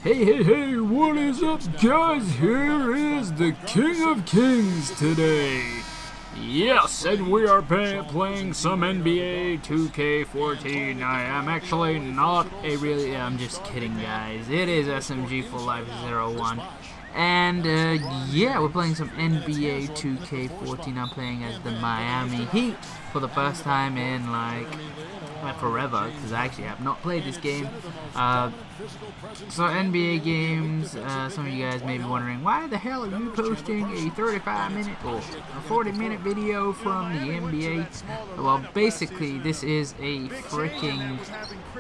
Hey, what is up, guys? Here is the King of Kings today. Yes, and we are playing some NBA 2K14. I am actually not I'm just kidding, guys. It is SMG Full Life 01. And, yeah, we're playing some NBA 2K14. I'm playing as the Miami Heat for the first time in, like forever, because I actually have not played this game. So NBA games, some of you guys may be wondering, why the hell are you posting a 35-minute or a 40-minute video from the NBA? Well, basically, this is a freaking...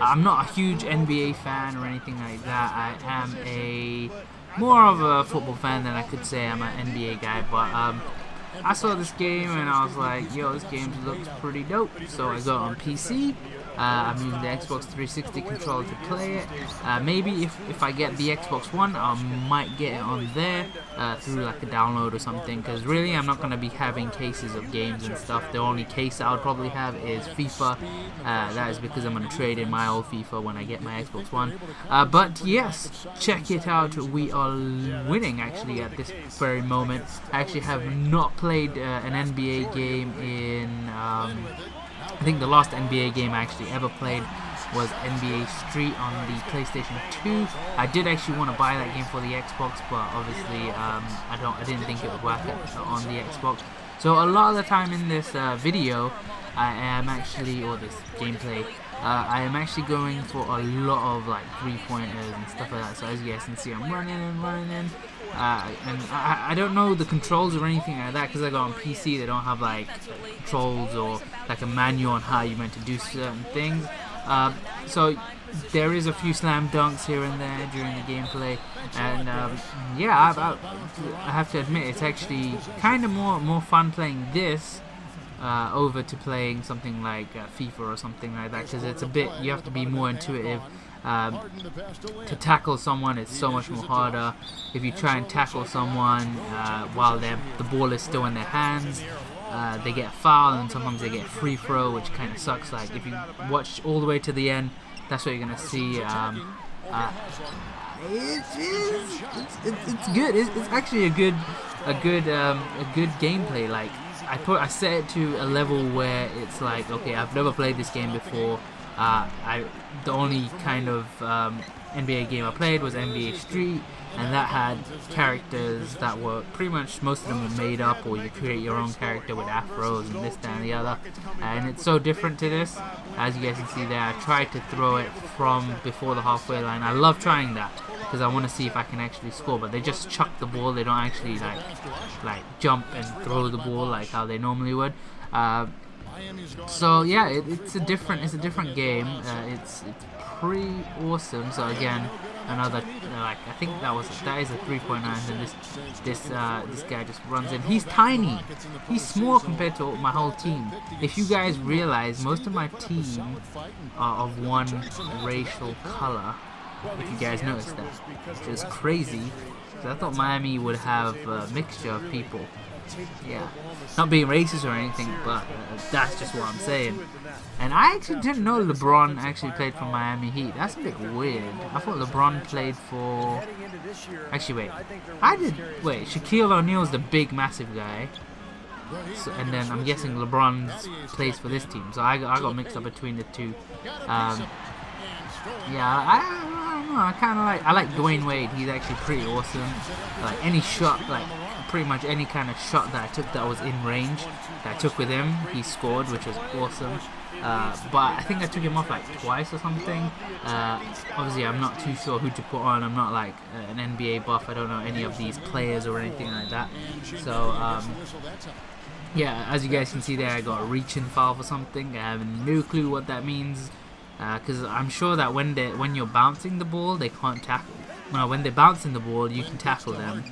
I'm not a huge NBA fan or anything like that. I am more of a football fan than I could say I'm an NBA guy, but I saw this game and I was like, yo, this game looks pretty dope. So I got on PC. I'm using the Xbox 360 controller to play it. Maybe if I get the Xbox One, I might get it on there through like a download or something. Because really, I'm not going to be having cases of games and stuff. The only case I would probably have is FIFA. That is because I'm going to trade in my old FIFA when I get my Xbox One. But yes, check it out. We are winning actually at this very moment. I actually have not played an NBA game in... I think the last NBA game I actually ever played was NBA Street on the PlayStation 2. I did actually want to buy that game for the Xbox, but obviously I didn't think it would work on the Xbox. So a lot of the time in this video, I am actually, or this gameplay, I am actually going for a lot of like 3-pointers and stuff like that. So as you guys can see, I'm running and I don't know the controls or anything like that because I got on PC. They don't have like controls or like a manual on how you're meant to do certain things. So there is a few slam dunks here and there during the gameplay, and yeah, I have to admit it's actually kind of more fun playing this over to playing something like FIFA or something like that, because it's a bit, you have to be more intuitive. To tackle someone, it's so much more harder. If you try and tackle someone while the ball is still in their hands, they get fouled, and sometimes they get free throw, which kind of sucks. Like if you watch all the way to the end, that's what you're gonna see. It's good. It's actually a good gameplay. Like I set it to a level where it's like, okay, I've never played this game before. The only kind of NBA game I played was NBA Street, and that had characters that were pretty much, most of them were made up, or you create your own character with afros and this, that, and the other. And it's so different to this. As you guys can see there, I tried to throw it from before the halfway line. I love trying that because I want to see if I can actually score, but they just chuck the ball. They don't actually like jump and throw the ball like how they normally would. So yeah, it's a different game. It's pretty awesome. So again, another I think that is a 3.9, and this guy just runs in. He's tiny. He's small compared to my whole team. If you guys realize, most of my team are of one racial color. If you guys noticed that, which is crazy. So I thought Miami would have a mixture of people. Yeah, not being racist or anything, but that's just what I'm saying. And I actually didn't know LeBron actually played for Miami Heat. That's a bit weird. I thought LeBron played for... Actually, wait. Shaquille O'Neal's the big, massive guy. So, and then I'm guessing LeBron plays for this team. So I got mixed up between the two. Yeah, I don't know. I like Dwayne Wade. He's actually pretty awesome. Like any shot, like pretty much any kind of shot that I took that was in range, that I took with him, he scored, which was awesome. But I think I took him off like twice or something. Obviously, I'm not too sure who to put on. I'm not like an NBA buff. I don't know any of these players or anything like that. So yeah, as you guys can see there, I got a reach-in foul for something. I have no clue what that means. Because I'm sure that when you're bouncing the ball, they can't tackle. No, when they're bouncing the ball, you can tackle them.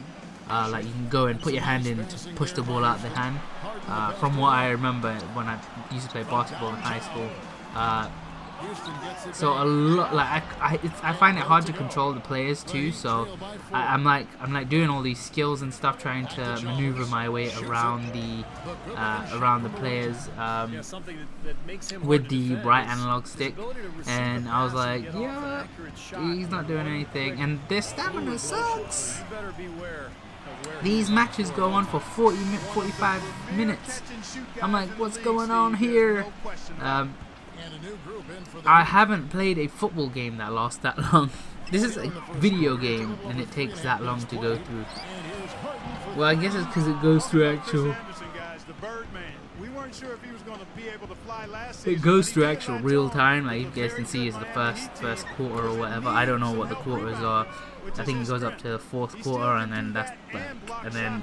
Like you can go and put your hand in to push the ball out the hand. From what I remember when I used to play basketball in high school, So a lot, like I find it hard to control the players too. So I'm like doing all these skills and stuff, trying to maneuver my way around the players with the right analog stick. And I was like, yeah, he's not doing anything, and their stamina sucks. These matches go on for 45 minutes. I'm like, what's going on here? I haven't played a football game that lasts that long. This is a video game and it takes that long to go through. Well, I guess it's because it goes through actual... It goes through actual real time. Like you guys can see, is the first quarter or whatever. I don't know what the quarters are. I think it goes up to the fourth quarter, and then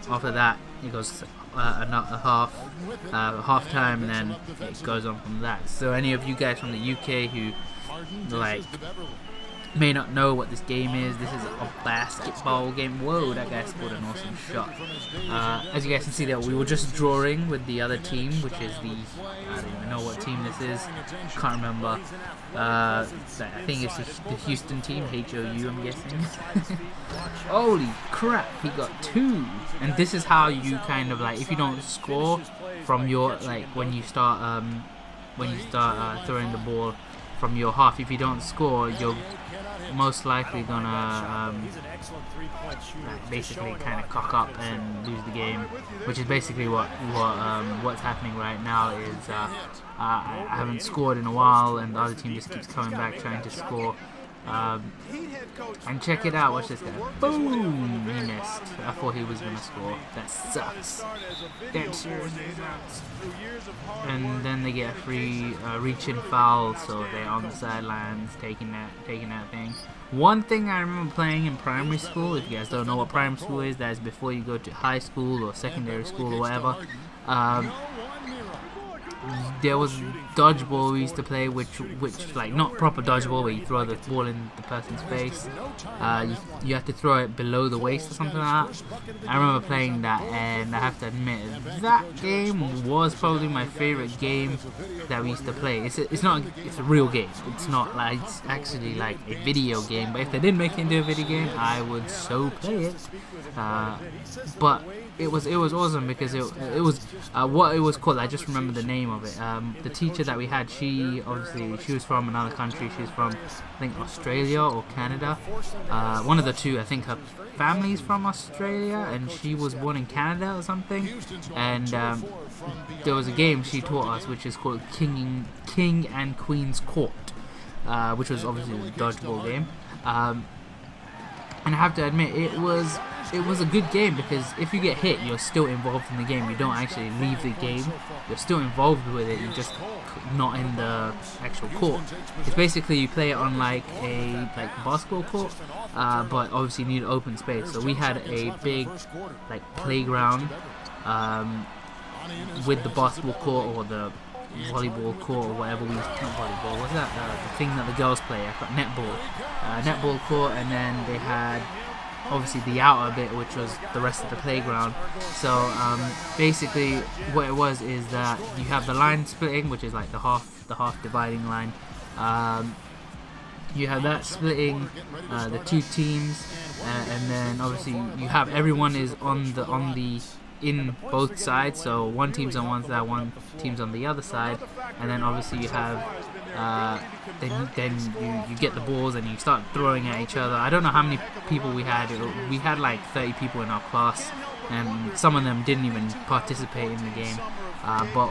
after that it goes another half time, and then it goes on from that. So any of you guys from the UK who like may not know what this game is, this is a basketball game. Whoa, that guy scored an awesome shot. As you guys can see, that we were just drawing with the other team, which is I don't even know what team this is, can't remember. I think it's the Houston team, HOU, I'm guessing. Holy crap, he got 2. And this is how you kind of like, if you don't score from your, like when you start throwing the ball from your half, if you don't score, you're most likely gonna basically kind of cock up and lose the game, which is basically what's happening right now. Is I haven't scored in a while, and the other team just keeps coming back trying to score. And check it out, watch this guy. Boom! He missed. I thought he was gonna score. That sucks. That seriously sucks. And then they get a free reach-in foul, so they're on the sidelines taking that thing. One thing I remember playing in primary school, if you guys don't know what primary school is, that is before you go to high school or secondary school or whatever. There was dodgeball we used to play, which like not proper dodgeball where you throw the ball in the person's face. You have to throw it below the waist or something like that. I remember playing that, and I have to admit that game was probably my favorite game that we used to play. It's a real game. It's not like it's actually like a video game. But if they did make it into a video game, I would so play it. But it was awesome because it was what it was called. I just remember the name of it. The teacher that we had, she was from another country. She's from, I think, Australia or Canada, one of the two. I think her family's from Australia and she was born in Canada or something. And there was a game she taught us which is called King and Queen's Court, which was obviously a dodgeball game. And I have to admit, it was a good game because if you get hit, you're still involved in the game. You don't actually leave the game. You're still involved with it. You're just not in the actual court. It's basically you play it on like a basketball court, but obviously you need open space. So we had a big like playground with the basketball court or the volleyball court or whatever we used to volleyball. What's that? The thing that the girls play? I thought netball court, and then they had obviously the outer bit, which was the rest of the playground. So basically what it was is that you have the line splitting, which is like the half dividing line. You have that splitting the two teams, and then obviously you have everyone is in both sides. So one team's on one side, one team's on the other side, and then obviously you have then you get the balls and you start throwing at each other. I don't know how many people we had. We had like 30 people in our class, and some of them didn't even participate in the game. But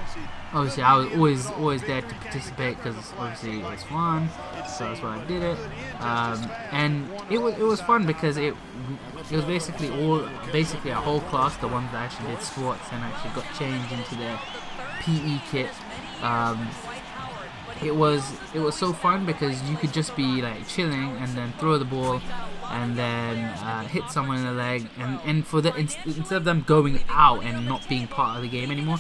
obviously I was always there to participate because obviously it was fun, so that's why I did it. And it was fun because it was basically our whole class, the ones that actually did sports and actually got changed into their PE kit. It was so fun because you could just be like chilling and then throw the ball and then hit someone in the leg, and for the instead of them going out and not being part of the game anymore,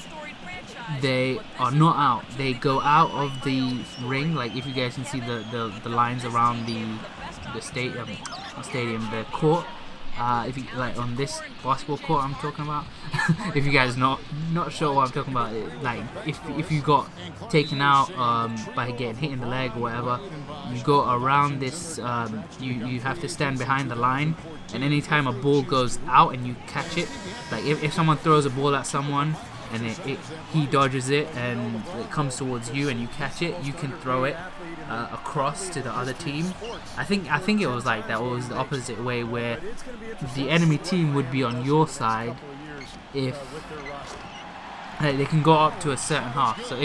they are not out. They go out of the ring. Like if you guys can see the lines around the court, If you like on this basketball court I'm talking about, if you guys not sure what I'm talking about, like if you got taken out by getting hit in the leg or whatever, you go around this. You have to stand behind the line, and anytime a ball goes out and you catch it, like if someone throws a ball at someone and he dodges it and it comes towards you and you catch it, you can throw it across to the other team. I think it was like that, or it was the opposite way, where the enemy team would be on your side if they can go up to a certain half. So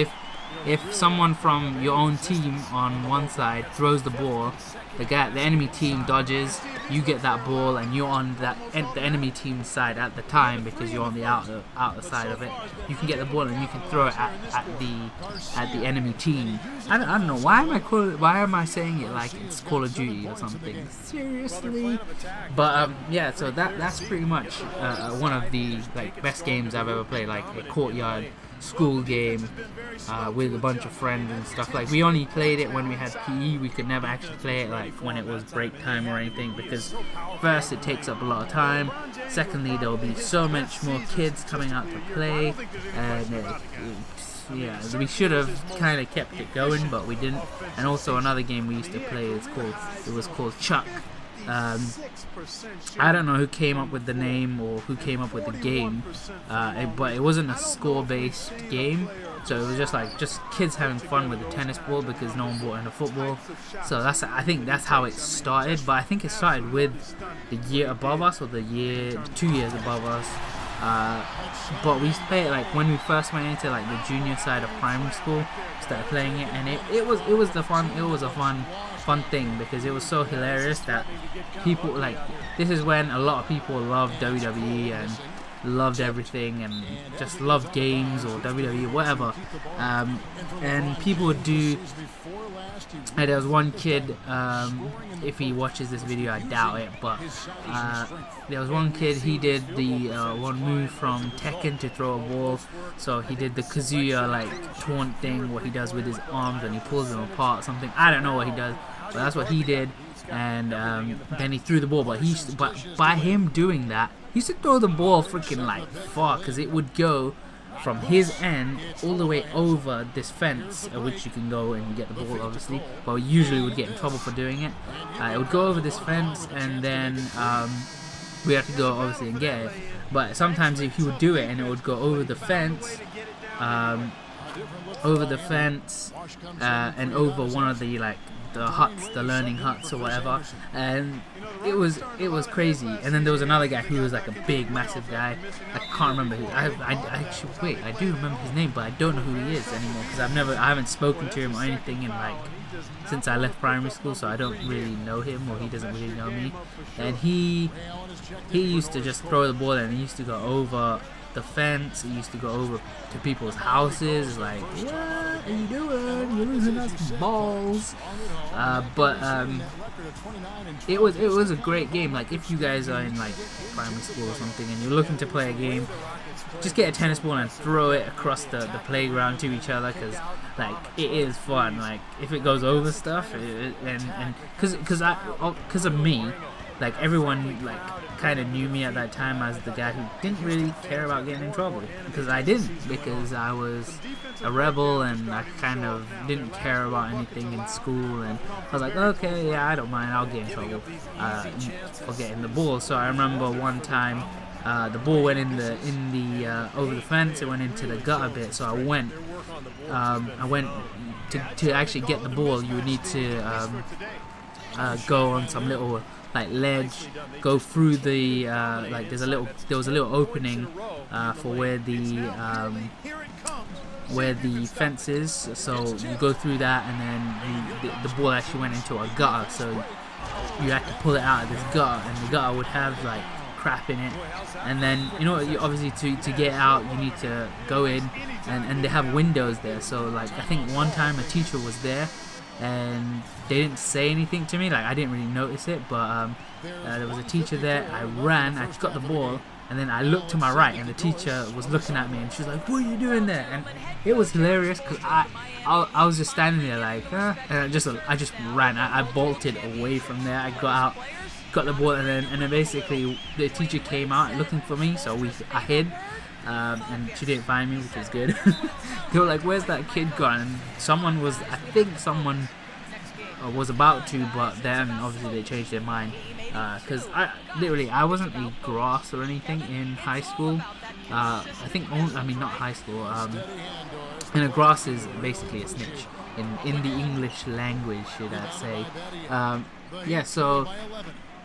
if someone from your own team on one side throws the ball, the enemy team dodges, you get that ball, and you're on the enemy team's side at the time because you're on the outer side of it. You can get the ball and you can throw it at the enemy team. I don't know why am I saying it like it's Call of Duty or something. Seriously, but yeah. So that's pretty much one of the like best games I've ever played. Like a courtyard school game with a bunch of friends and stuff. Like we only played it when we had PE. We could never actually play it like when it was break time or anything, because first it takes up a lot of time, secondly there will be so much more kids coming out to play, and yeah, we should have kind of kept it going, but we didn't. And also another game we used to play, it was called Chuck. I don't know who came up with the name or who came up with the game, but it wasn't a score-based game, so it was just kids having fun with the tennis ball because no one bought into football. So I think that's how it started. But I think it started with the year above us, or the 2 years above us. But we used to play it like when we first went into like the junior side of primary school. Started playing it, and it was a fun thing, because it was so hilarious that people like, this is when a lot of people loved WWE and loved everything and just loved games or WWE, whatever, and people would do. And there was one kid, if he watches this video, I doubt it, but there was one kid, he did the one move from Tekken to throw a ball. So he did the Kazuya like taunt thing, what he does with his arms and he pulls them apart, something. I don't know what he does, but that's what he did. And then he threw the ball, but by him doing that, he used to throw the ball freaking like far, because it would go from his end all the way over this fence, which you can go and get the ball obviously, but we usually would get in trouble for doing it. It would go over this fence, and then we have to go obviously and get it. But sometimes if he would do it and it would go over the fence, and over one of the like the huts, the learning huts or whatever, and it was crazy. And then there was another guy who was like a big, massive guy. I can't remember who. I actually wait. I do remember his name, but I don't know who he is anymore, because I haven't spoken to him or anything in like since I left primary school, so I don't really know him, or he doesn't really know me. And he used to just throw the ball, and he used to go over the fence. He used to go over to people's houses, like, what are you doing? You're losing us balls. It was a great game. Like, if you guys are in like primary school or something and you're looking to play a game, just get a tennis ball and throw it across the playground to each other, because like it is fun. Like if it goes over stuff, and because of me, like everyone like kind of knew me at that time as the guy who didn't really care about getting in trouble, because I was a rebel and I kind of didn't care about anything in school, and I was like, okay, yeah, I don't mind, I'll get in trouble for getting the ball. So I remember one time the ball went in the over the fence, it went into the gutter bit, so I went to actually get the ball. You would need to go on some little like ledge, go through the like there was a little opening for where the fence is, so you go through that, and then the ball actually went into a gutter, so you had to pull it out of this gutter, and the gutter would have like crap in it, and then you obviously to get out you need to go in, and they have windows there. So like I think one time a teacher was there and they didn't say anything to me, like I didn't really notice it, but there was a teacher there. I ran, I got the ball, and then I looked to my right, and the teacher was looking at me, and she was like, "What are you doing there?" And it was hilarious because I was just standing there like, and I just ran. I bolted away from there. I got out, got the ball, and then basically the teacher came out looking for me, so I hid. And she didn't find me, which was good. They were like, "Where's that kid gone?" And someone was about to, but then obviously they changed their mind. Because I wasn't a grass or anything in high school. Not high school. And a grass is basically a snitch in the English language, should I say? So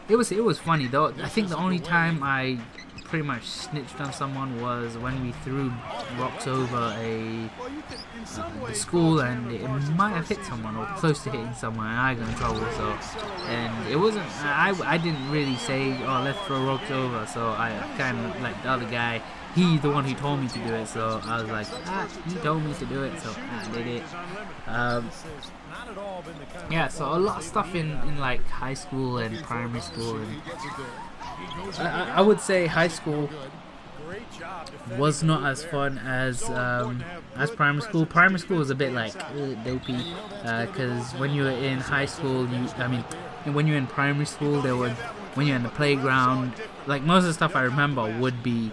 it was funny though. I think the only time I pretty much snitched on someone was when we threw rocks over the school, and it might have hit someone or close to hitting someone, and I got in trouble. So, and it wasn't. I didn't really say, "Oh, let's throw rocks over." So I kind of like the other guy. He the one who told me to do it. So I was like, he told me to do it, so I did it. So a lot of stuff in like high school and primary school, and I would say high school was not as fun as primary school. Primary school was a bit like dopey, because when you were in high school, when you're in primary school, when you're in the playground, like most of the stuff I remember would be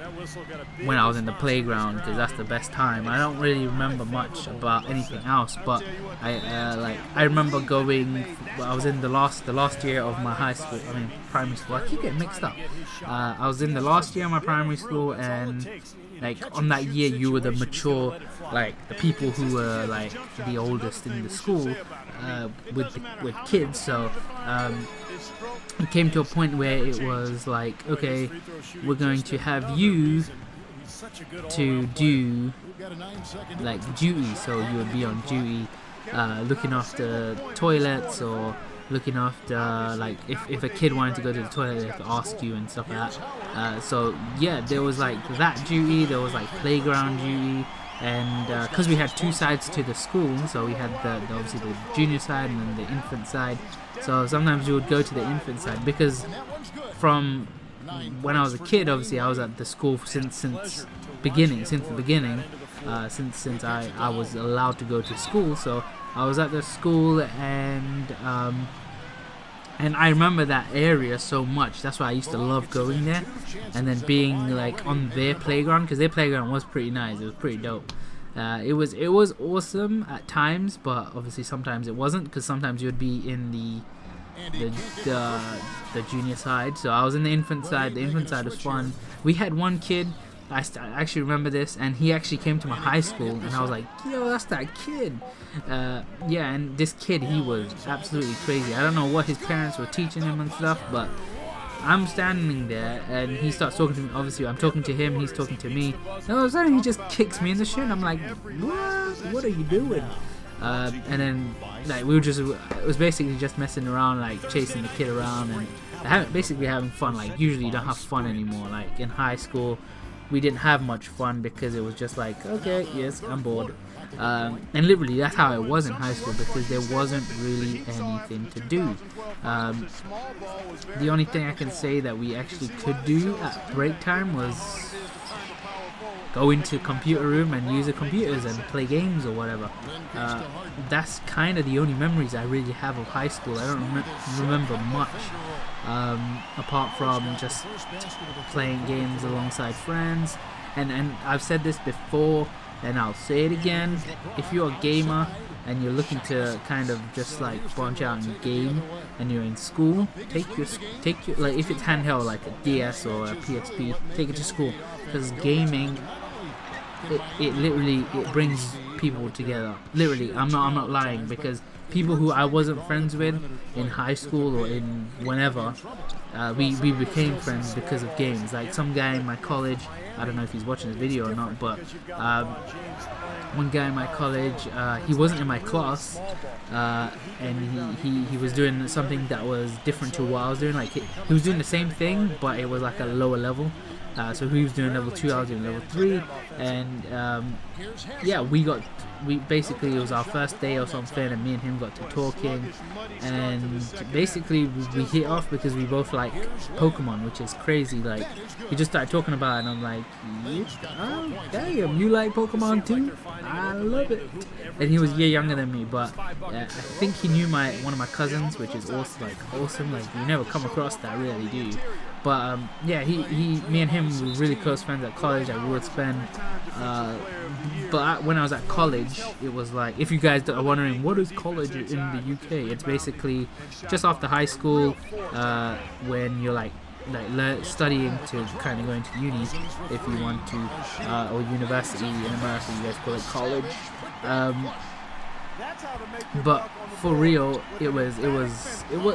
when I was in the playground, because that's the best time. I don't really remember much about anything else, but I remember going. I was in the last year of my primary school. I keep getting mixed up. I was in the last year of my primary school, and like on that year, you were the mature, like the people who were like the oldest in the school with kids. So it came to a point where it was like, okay, we're going to have you to do like duty. So you would be on duty, looking after toilets, or looking after like if a kid wanted to go to the toilet, they have to ask you and stuff like that. So yeah, there was like that duty, there was like playground duty, and because we had two sides to the school, so we had obviously the junior side and then the infant side. So sometimes we would go to the infant side, because from when I was a kid, obviously I was at the school since the beginning, since I was allowed to go to school. So I was at the school, and I remember that area so much. That's why I used to love going there, and then being like on their playground, because their playground was pretty nice. It was pretty dope. It was awesome at times, but obviously sometimes it wasn't, because sometimes you would be in the junior side. So I was in the infant side. The infant side was fun. We had one kid, I actually remember this, and he actually came to my high school, and I was like, yo, that's that kid. And this kid, he was absolutely crazy. I don't know what his parents were teaching him and stuff, but I'm standing there, and he starts talking to me. Obviously, I'm talking to him, he's talking to me. And all of a sudden, he just kicks me in the shin. I'm like, what are you doing? And then, like, it was basically just messing around, like, chasing the kid around, and basically having fun. Like, usually you don't have fun anymore. Like, in high school, we didn't have much fun, because it was just like, okay, yes, I'm bored. And literally that's how it was in high school, because there wasn't really anything to do. The only thing I can say that we actually could do at break time was go into computer room and use the computers and play games or whatever. That's kind of the only memories I really have of high school. I don't remember much, apart from just playing games alongside friends. And I've said this before, and I'll say it again. If you're a gamer and you're looking to kind of just like branch out and game, and you're in school, take your like, if it's handheld like a DS or a PSP, take it to school, because gaming, it literally brings people together. Literally, I'm not lying, because people who I wasn't friends with in high school or in whenever, we became friends because of games. Like some guy in my college, I don't know if he's watching this video or not, but one guy in my college, he wasn't in my class, and he was doing something that was different to what I was doing. Like he was doing the same thing, but it was like a lower level. So he was doing level 2, I was doing level 3, and yeah, we basically, it was our first day or something, and me and him got to talking, and basically we hit off because we both like Pokemon, which is crazy. Like, he just started talking about it, and I'm like, oh, damn, you like Pokemon too? I love it. And he was a year younger than me, but I think he knew one of my cousins, which is also awesome. Like, you never come across that, really, do you? But yeah, me and him were really close friends at college. I would spend, but when I was at college, it was like, if you guys are wondering what is college in the UK, it's basically just after high school, when you're like studying to kind of go into uni, if you want to, or university. In America, you guys call it college. But for real, it was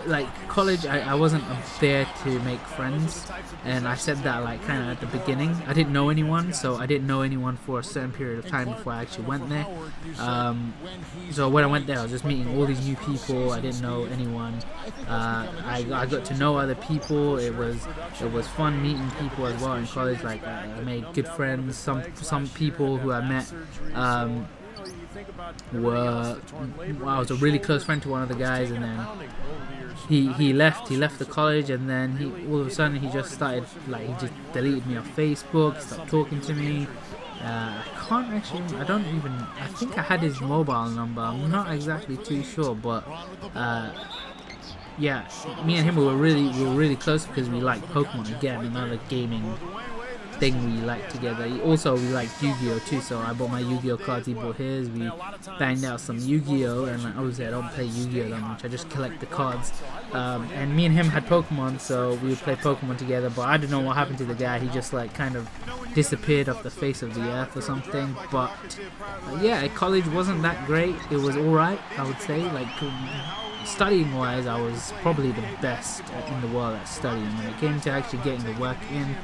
like college. I wasn't there to make friends, and I said that like kind of at the beginning. I didn't know anyone, so I didn't know anyone for a certain period of time before I actually went there. So when I went there, I was just meeting all these new people. I didn't know anyone. I got to know other people. It was fun meeting people as well in college. Like, I made good friends. Some people who I met. I was a really close friend to one of the guys, and then he left the college, and then all of a sudden he just started, like, he just deleted me off Facebook, stopped talking to me. I think I had his mobile number. I'm not exactly too sure, but yeah, me and him we were really close because we liked Pokemon. Again, another gaming thing we liked together. We liked Yu-Gi-Oh too, so I bought my Yu-Gi-Oh cards, he bought his. We banged out some Yu-Gi-Oh, and like, obviously I don't play Yu-Gi-Oh that much, I just collect the cards. And me and him had Pokemon, so we would play Pokemon together, but I don't know what happened to the guy. He just like kind of disappeared off the face of the earth or something. But yeah, college wasn't that great. It was alright, I would say. Like, studying wise, I was probably the best in the world at studying. When it came to actually getting the work in,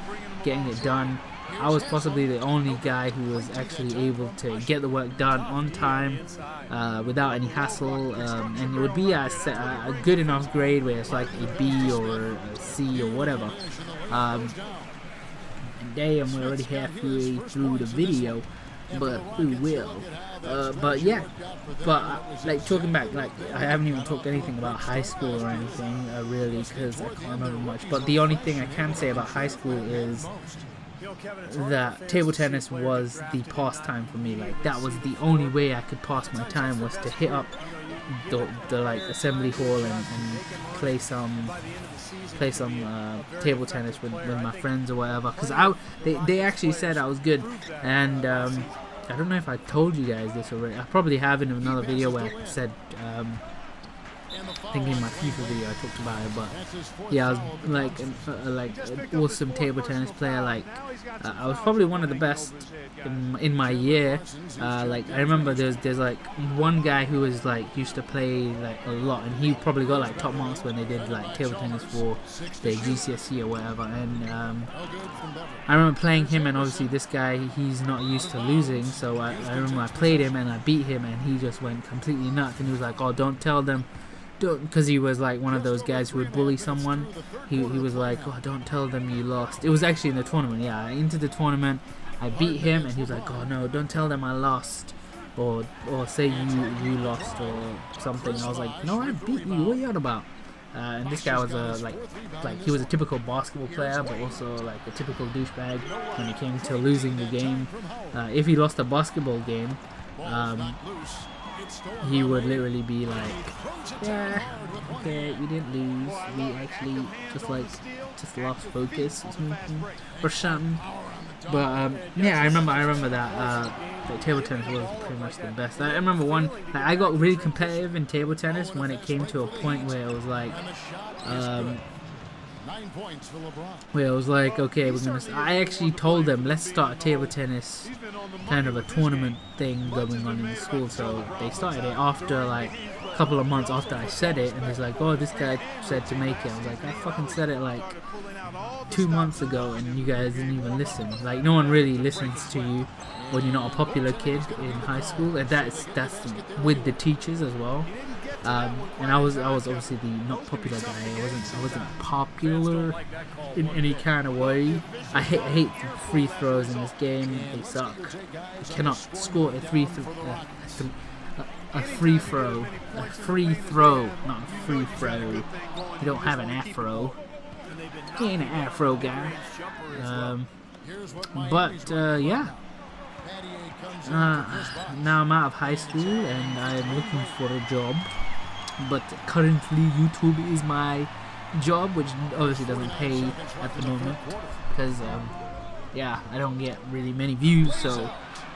getting it done, I was possibly the only guy who was actually able to get the work done on time, without any hassle, and it would be a good enough grade where it's like a B or a C or whatever. And damn, we're already halfway through the video, but we will. But yeah, like, talking back, like, I haven't even talked anything about high school or anything, really, because I can't remember much. But the only thing I can say about high school is that table tennis was the pastime for me. Like, that was the only way I could pass my time, was to hit up the like assembly hall and play some table tennis with my friends or whatever. Because they actually said I was good, and I don't know if I told you guys this already. I probably have in another video where I said, I think in my FIFA video I talked about it, but yeah, I was like an awesome table tennis player. Like, I was probably one of the best in my year. Like, I remember there's like one guy who was like used to play like a lot, and he probably got like top marks when they did like table tennis for the GCSE or whatever. And I remember playing him, and obviously this guy, he's not used to losing, so I remember I played him and I beat him, and he just went completely nuts, and he was like, oh, don't tell them, because he was like one of those guys who would bully someone. He was like, oh, don't tell them you lost. It was actually in the tournament. Yeah, into the tournament, I beat him, and he was like, oh no, don't tell them I lost, or say you lost or something. I was like, no, I beat you, what are you on about? And this guy was like he was a typical basketball player, but also like a typical douchebag when it came to losing the game. If he lost a basketball game, he would literally be like, yeah, okay, we didn't lose, we actually just lost focus or something. But yeah, I remember that table tennis was pretty much the best. I remember I got really competitive in table tennis when it came to a point where it was like, okay, I actually told them, let's start a table tennis, kind of a tournament thing going on in the school. So they started it after like a couple of months after I said it, and he's like, oh, this guy said to make it. I was like, I fucking said it like 2 months ago, and you guys didn't even listen. Like, no one really listens to you when you're not a popular kid in high school, and that's with the teachers as well. And I was obviously the not popular guy. I wasn't popular in any kind of way. I hate free throws in this game. They suck. You cannot score a free throw, not a free throw. You don't have an afro. He ain't an afro guy. Yeah. Now I'm out of high school and I'm looking for a job. But currently YouTube is my job, which obviously doesn't pay at the moment because I don't get really many views, so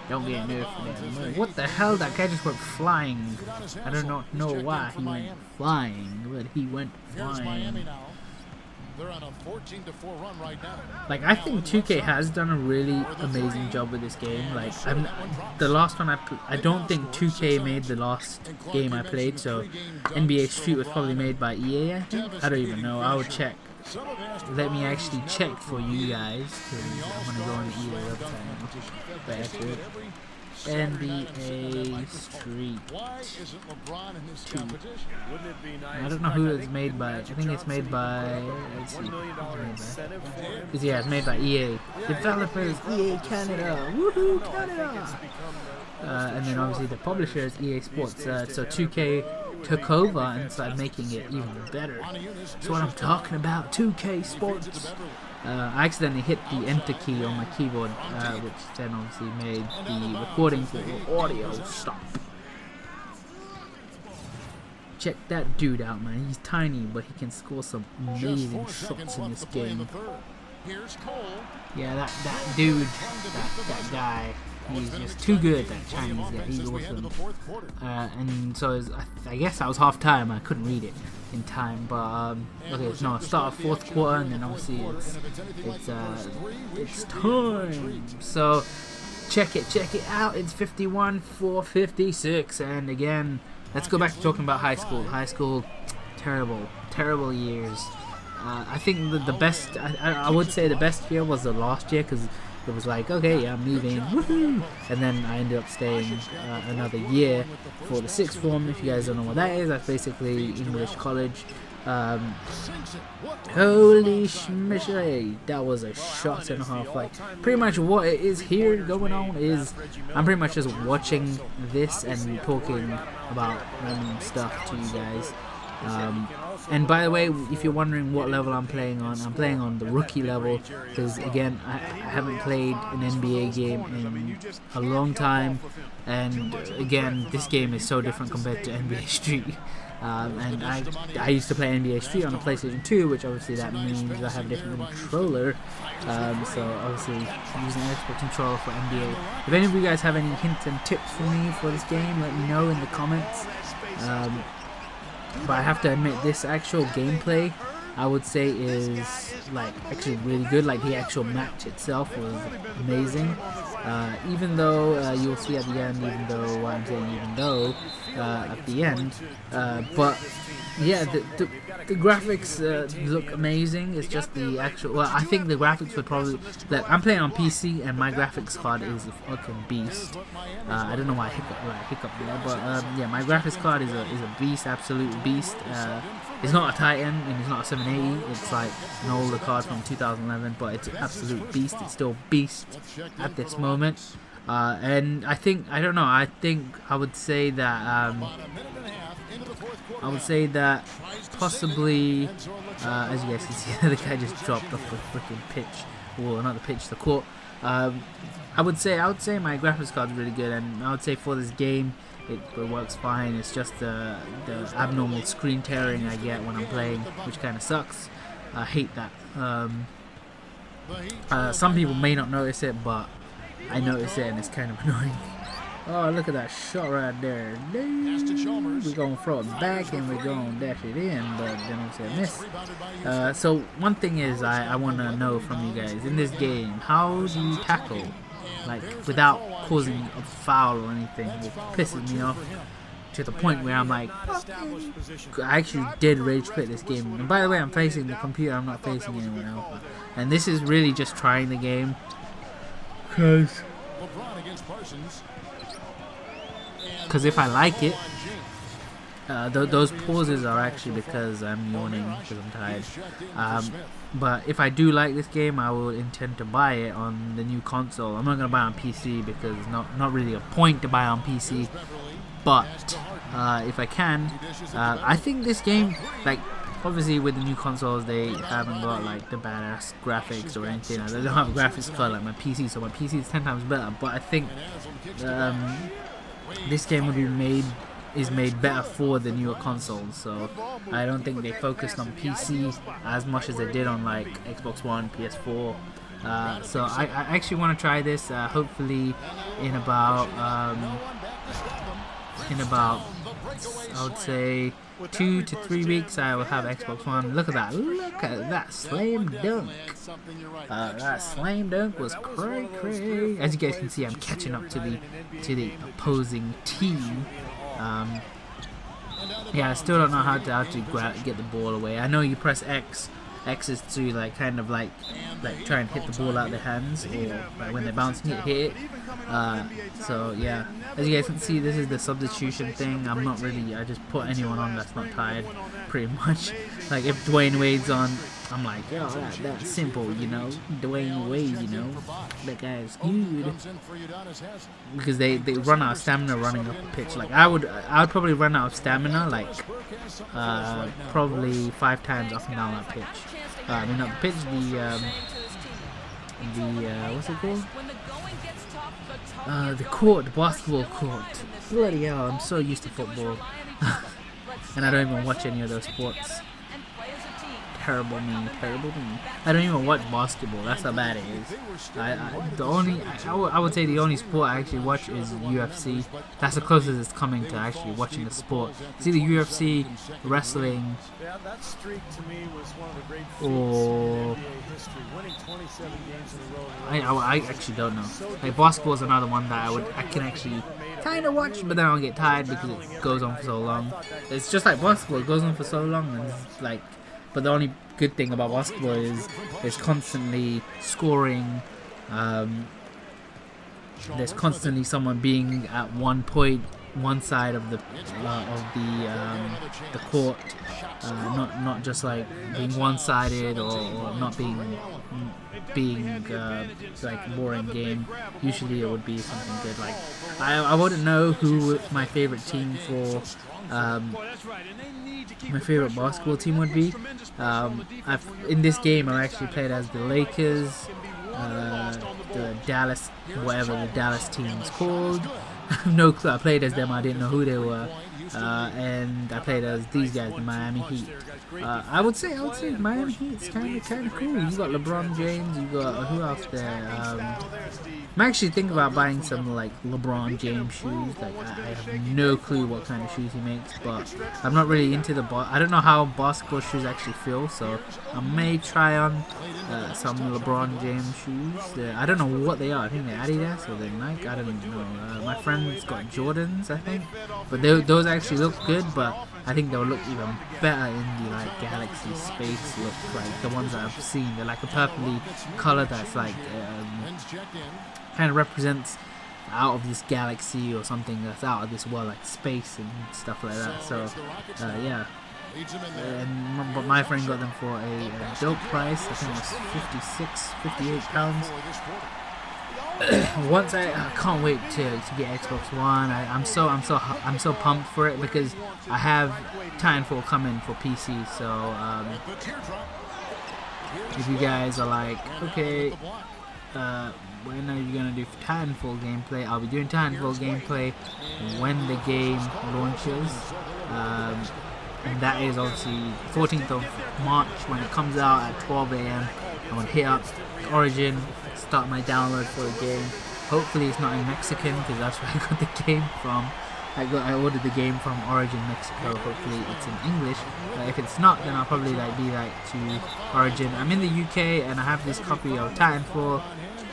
I don't get notified. What the hell? That guy just went flying. I do not know why he went flying, but he went flying. They're on a 14-4 run right now. Like, I think 2K has done a really amazing job with this game. Like, the last one I don't think 2K made the last game I played, so NBA Street was probably made by EA, I think. I don't even know. I would check. Let me actually check for you guys, because I'm going to go on the EA website now. Back to it. NBA Street 2. I don't know who it's made by. I think it's made by. Let's see. It's made by EA. Developers, EA Canada. Woohoo, Canada! And then obviously the publisher is EA Sports. So 2K took over and started making it even better. That's what I'm talking about. 2K Sports. I accidentally hit the enter key on my keyboard, which then obviously made the recording for the audio stop. Check that dude out, man. He's tiny, but he can score some amazing shots in this game. Yeah, that dude, that guy, he's just too good, that Chinese guy. He's awesome. And so I guess that was half time. I couldn't read it in time, but okay, no, start of fourth quarter, and then obviously it's time. So check it out. It's 51-4-56, and again, let's go back to talking about high school. High school, terrible years. I think the best, I would say the best year was the last year, because it was like, okay, yeah, I'm leaving, woohoo! And then I ended up staying another year for the sixth form. If you guys don't know what that is, that's basically English college. Holy schmishay, that was a shot and a half. Like, pretty much what it is here going on is I'm pretty much just watching this and talking about random stuff to you guys. And by the way, if you're wondering what level I'm playing on the rookie level, because again, I haven't played an NBA game in a long time, and again, this game is so different compared to NBA Street. And I used to play NBA Street on a PlayStation 2, which obviously that means I have a different controller. So obviously I'm using an Xbox controller for NBA. If any of you guys have any hints and tips for me for this game, let me know in the comments. But I have to admit, this actual gameplay, I would say, is like actually really good. Like, the actual match itself was amazing. Even though you'll see at the end, even though why I'm saying even though at the end, but yeah, the graphics look amazing. It's just the actual. Well, I think the graphics would probably. Like, I'm playing on PC and my graphics card is a fucking beast. I don't know why I hiccup there, but yeah, my graphics card is a beast, absolute beast. It's not a Titan and it's not a 780. It's like an older card from 2011, but it's an absolute beast. It's still beast at this moment. And I think I would say that possibly, as you guys can see, the guy just dropped off the freaking pitch, or not the pitch, the court. I would say my graphics card is really good, and I would say for this game it works fine. It's just the abnormal screen tearing I get when I'm playing, which kind of sucks. I hate that. Some people may not notice it, but I notice it, and it's kind of annoying. Oh, look at that shot right there. We're going to throw it back and we're going to dash it in, but then obviously I miss. So one thing is I want to know from you guys, in this game, how do you tackle, like, without causing a foul or anything? It pisses me off to the point where I'm like, I actually did rage quit this game. And by the way, I'm facing the computer, I'm not facing anyone else. And this is really just trying the game, because if I like it, those pauses are actually because I'm yawning because I'm tired. But if I do like this game, I will intend to buy it on the new console. I'm not gonna buy it on PC because not really a point to buy it on PC. But if I can, I think this game, like, obviously with the new consoles they haven't got like the badass graphics or anything. They don't have a graphics card like my PC, so my PC is 10 times better. But I think this game would be made better for the newer consoles, so I don't think they focused on PC as much as they did on like Xbox One, PS4. So I actually want to try this. Hopefully in about I would say 2 to 3 weeks I will have Xbox One. Look at that slam dunk. That slam dunk was cray. As you guys can see, I'm catching up to the opposing team. Yeah, I still don't know how to get the ball away. I know you press X is to like kind of like try and hit the ball out of their hands, or like when they're bouncing it, hit it. So yeah, as you guys can see, this is the substitution thing. I just put anyone on that's not tired, pretty much. Like if Dwayne Wade's on, I'm like, yo, that's simple, you know. Dwayne Wade, you know, that guy is good. Because they run out of stamina running up the pitch. Like I would probably run out of stamina like probably 5 times up and down that pitch. I mean not the pitch, the what's it called? The court, the basketball court. Bloody hell, I'm so used to football. And I don't even watch any of those sports. Terrible me. I don't even watch basketball. That's how bad it is. I would say the only sport I actually watch is UFC. That's the closest it's coming to actually watching the sport. It's either UFC, wrestling, or I actually don't know. Like basketball is another one that I can actually kind of watch, but then I'll get tired because it goes on for so long. It's just like basketball. It goes on for so long, and it's like. But the only good thing about basketball is there's constantly scoring. There's constantly someone being at one point, one side of the court, not just like being one-sided or not being like boring game. Usually it would be something good. Like I wouldn't know who my favorite team for. My favorite basketball team would be. In this game, I actually played as the Lakers, the Dallas, whatever the Dallas team is called. I have no clue. I played as them. I didn't know who they were, and I played as these guys, the Miami Heat. I would say Miami Heat's kind of cool. You got LeBron James. You got who else there? I'm actually thinking about buying some like LeBron James shoes. Like I have no clue what kind of shoes he makes, but I'm not really into I don't know how basketball shoes actually feel, so I may try on some LeBron James shoes. I don't know what they are. I think they're Adidas or they're Nike. I don't know. My friend's got Jordans, I think, but those actually look good. But I think they'll look even better in the like Galaxy Space look, like the ones that I've seen. They're like a purpley color that's like kind of represents out of this galaxy or something that's out of this world, like space and stuff like that. So yeah, but my friend got them for a dope price. I think it was 58 pounds. Once I can't wait to get Xbox One. I'm so pumped for it because I have Titanfall coming for PC. So if you guys are like, okay, when are you gonna do Titanfall gameplay? I'll be doing Titanfall gameplay when the game launches, and that is obviously 14th of March when it comes out at 12 AM. I'm gonna hit up Origin, start my download for the game. Hopefully it's not in Mexican because that's where I got the game from. I ordered the game from Origin Mexico. Hopefully it's in English. If it's not, then I'll probably be to Origin. I'm in the UK and I have this copy of Titanfall.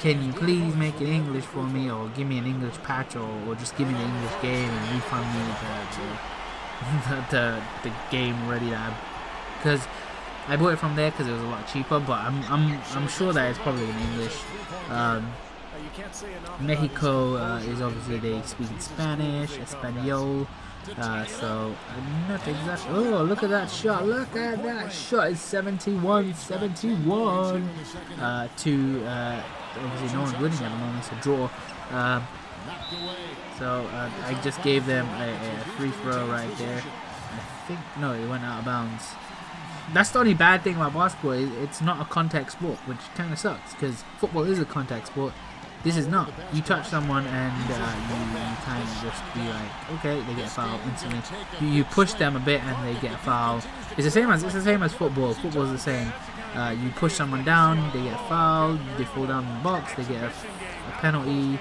Can you please make it English for me, or give me an English patch, or just give me the English game and refund me the game already because I bought it from there because it was a lot cheaper. But I'm sure that it's probably in English. Mexico is obviously they speak in Spanish, Espanol. So not exactly. Oh, look at that shot! Look at that shot! It's 71-71. To obviously no one's winning at the moment. It's a draw. So I just gave them a free throw right there. I think no, it went out of bounds. That's the only bad thing about basketball. It's not a contact sport, which kind of sucks because football is a contact sport. This is not. You touch someone and you kind of just be like, okay, they get a foul instantly. You push them a bit and they get a foul. It's the same as football. Football is the same. You push someone down, they get a foul. They fall down in the box, they get a penalty.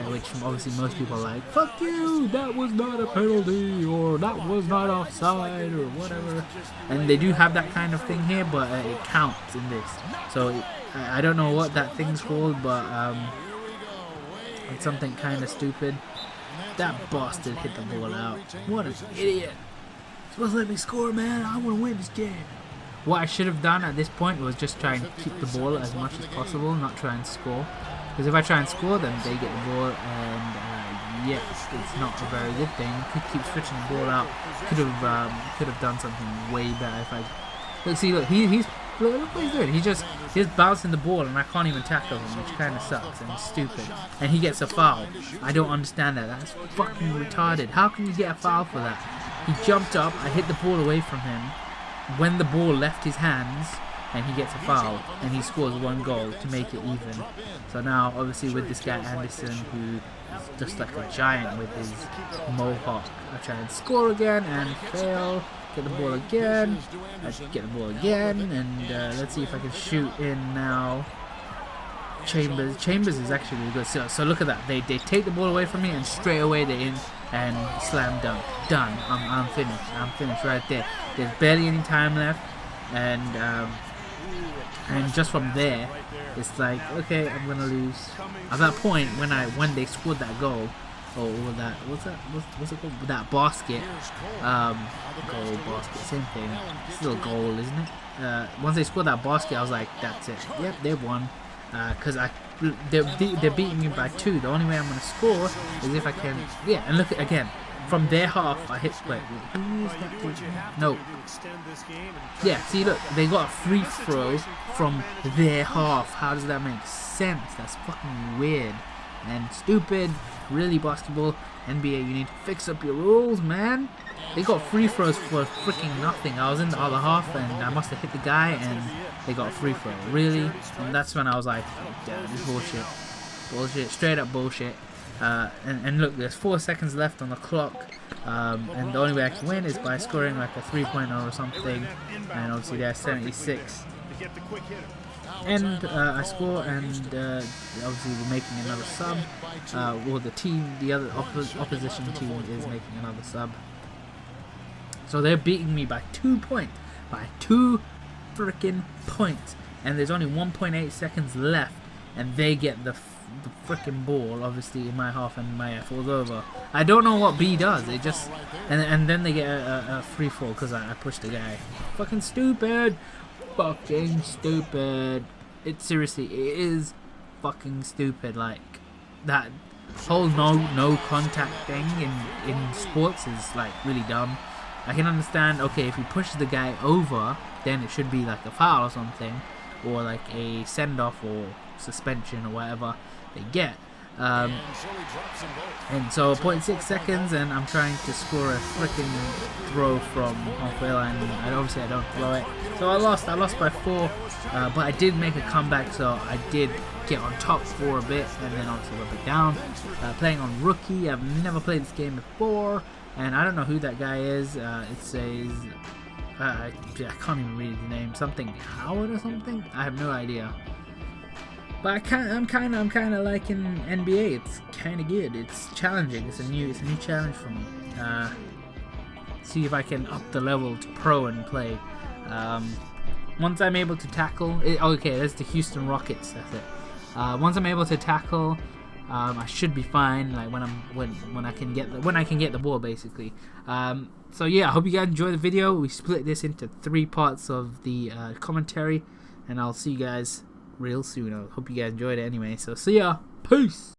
Which obviously most people are like, fuck you, that was not a penalty, or that was not offside, or whatever. And they do have that kind of thing here, but it counts in this. So I don't know what that thing's called, but it's something kind of stupid. That bastard hit the ball out. What an idiot. Supposed to let me score, man. I want to win this game. What I should have done at this point was just try and keep the ball as much as possible, not try and score. Because if I try and score, then they get the ball, and yes, it's not a very good thing. Could keep switching the ball out. Could have done something way better if I. Look, see, look, look what he's doing. He's just bouncing the ball, and I can't even tackle him, which kind of sucks and it's stupid. And he gets a foul. I don't understand that. That's fucking retarded. How can you get a foul for that? He jumped up. I hit the ball away from him when the ball left his hands. And he gets a foul, and he scores one goal to make it even. So now, obviously, with this guy Anderson, who is just like a giant with his mohawk, I try and score again and fail. Get the ball again. I get the ball again, and let's see if I can shoot in now. Chambers is actually really good. So look at that. They take the ball away from me, and straight away they're in and slam dunk. Done. I'm finished. I'm finished right there. There's barely any time left, and just from there, it's like, okay, I'm gonna lose. At that point, when they scored that goal, or that what's it called? That basket, goal, basket, same thing. Still a goal, isn't it? Once they scored that basket, I was like, that's it. Yep, they won. Because they're beating me by 2. The only way I'm gonna score is if I can. Yeah, and look again. From their half, I hit. Wait, who is that? No. Yeah, see, look, they got a free throw from their half. How does that make sense? That's fucking weird and stupid. Really, basketball, NBA, you need to fix up your rules, man. They got free throws for freaking nothing. I was in the other half and I must have hit the guy and they got a free throw. Really? And that's when I was like, yeah, this is bullshit. Bullshit, straight up bullshit. And look, there's 4 seconds left on the clock, and the only way I can win is by scoring like a 3-pointer or something, and obviously they're 76. And I score, and obviously we're making another sub. Well, the other opposition team is making another sub. So they're beating me by 2 points, by 2 freaking points, and there's only 1.8 seconds left, and they get the freaking ball, obviously in my half, and my falls over. I don't know what B does. It just and then they get a free fall because I pushed the guy. Fucking stupid. Fucking stupid. It seriously, it is fucking stupid. Like that whole no contact thing in sports is like really dumb. I can understand, okay, if you push the guy over, then it should be like a foul or something, or like a send off or suspension or whatever they get. And so 0.6 seconds, and I'm trying to score a freaking throw from halfway line, and obviously I don't throw it. So I lost by 4, but I did make a comeback, so I did get on top for a bit, and then obviously went back down. Playing on rookie, I've never played this game before, and I don't know who that guy is. It says, I can't even read his name, something Howard or something? I have no idea. But I'm kind of liking NBA. It's kind of good. It's challenging. It's a new challenge for me. See if I can up the level to pro and play. Once I'm able to tackle, okay, that's the Houston Rockets. That's it. Once I'm able to tackle, I should be fine. Like when I can get the ball, basically. So yeah, I hope you guys enjoy the video. We split this into 3 parts of the commentary, and I'll see you guys real soon. I hope you guys enjoyed it anyway. So see ya. Peace.